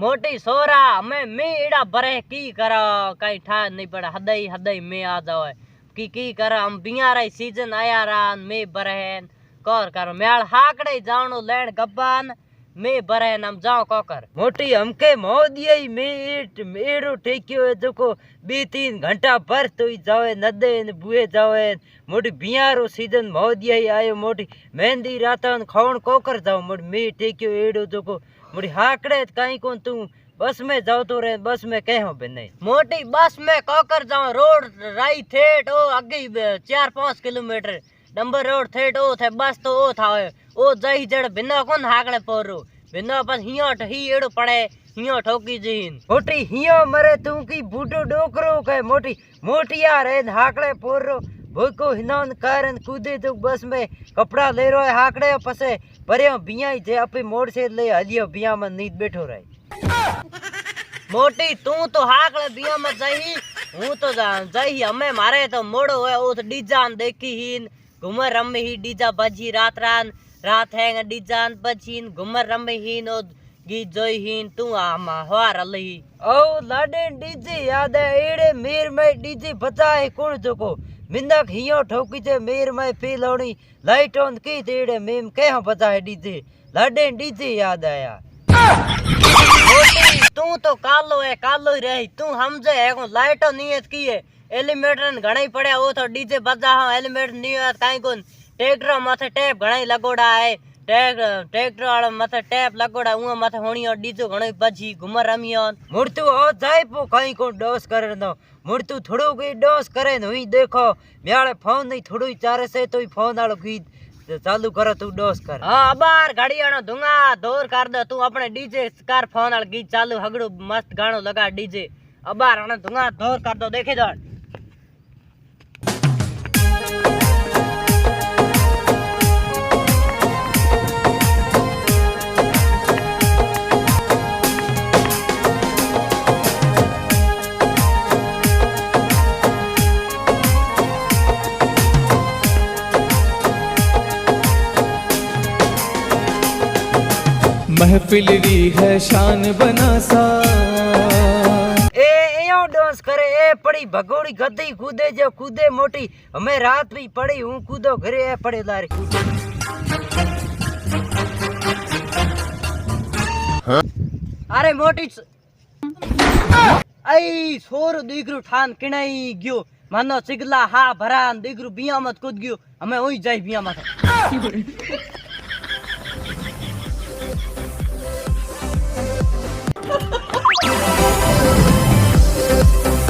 मोटी सोरा हमें मैं एड़ा भरे की करा कहीं ठा नहीं पड़ा हदई हदई में आ जाओ की करा हम बिया रही सीजन आया रान में बरहन कर करो मेल हाकड़े जानो लेन गब्बान में बरहन हम जाओ कोकर मोटी हमके मोदिये में मेरो टेक्यो है जो को 2-3 घंटा भर तो ही जावे नदे न बुए जावे मोटी बियारो सीजन मोदिये आयो मोटी मेहंदी रातन खौन कोकर जाओ मोटी में टेक्यो एड़ो जो को मोटी हाकड़े कहीं को तू बस में जाओ तो रे बस में कहो बने मोटी बस में कोकर जाओ रोड राई थेट ओ आगे 4-5 किलोमीटर नंबर रोड थेट ओ थे बस तो ओ था ओ जई जड़ बिना कोन हाकड़े पोरो बिना बस हियो ही एड़ो पड़े हियो ठोकी जीन मोटी हियो मरे तू की बूटो डोकरो के मोटी मोटिया रे हाकड़े पोरो भूको हिनोन करन कूदे तो बस में कपड़ा ले रो हाकड़े पसे परयो बिया जे अपे मोड़ से ले हलियो बिया में नींद बैठो रहे मोटी तू तो हाकड़े बिया में जाई हूं तो जाई हमें मारे तो मोड़ो है ओ डीजान देखी हिन घुमर रमे ही डीजा बजी रात है डीजान बजीन घुमर रमे हिन ओ गी जोई हिन तू आमा हवार अलही ओ लाडे डीजे याद है एड़े मेर में डीजे बचाए कोण जोको मिंदक हियो ठोकी जे मेर में पीलोनी लाइट ऑन की तेड़े मेम के बचाए डीजे लाडे डीजे याद आया तू तो कालो है कालो ही रही तू हमजे है लाइट नियत की है एलिमेटर घणई पड़े वो तो डीजे बजा हां एलिमेटर नियत काई कोन ट्रैक्टर माथे टैप घणई लगोड़ा है ट्रैक्टर वाला माथे टैप लगोड़ा उ माथे होणी और डीजे घणई बजी घुमर रमियन मुर्तू ओ जाय पो काई को डोस करे न मुर्तू थोड़ो की डोस करे न हुई देखो म्याले फोन नहीं थोड़ो ही चारे से तो ही फोन वालो गीत चालू करो तू डोस कर हां अबार गाड़ियानो धुंगा दूर कर दे तू अपने डीजे कार फोन वाला गीत चालू हगड़ू मस्त गानो लगा डीजे अबार अने धुंगा दूर कर दो देखे जा महफिल री है शान बना सा ए यो डांस करे ए पड़ी भगोड़ी गद्दी कूदे जो कूदे मोटी हमें रात भी पड़ी हूं कूदो घरे ए पड़े लारे अरे मोटी आई सोर दीगरू ठान किणाई गयो मानो सिगला हा भरान दीगरू बिया मत कूद गयो हमें ओई जाई बिया मत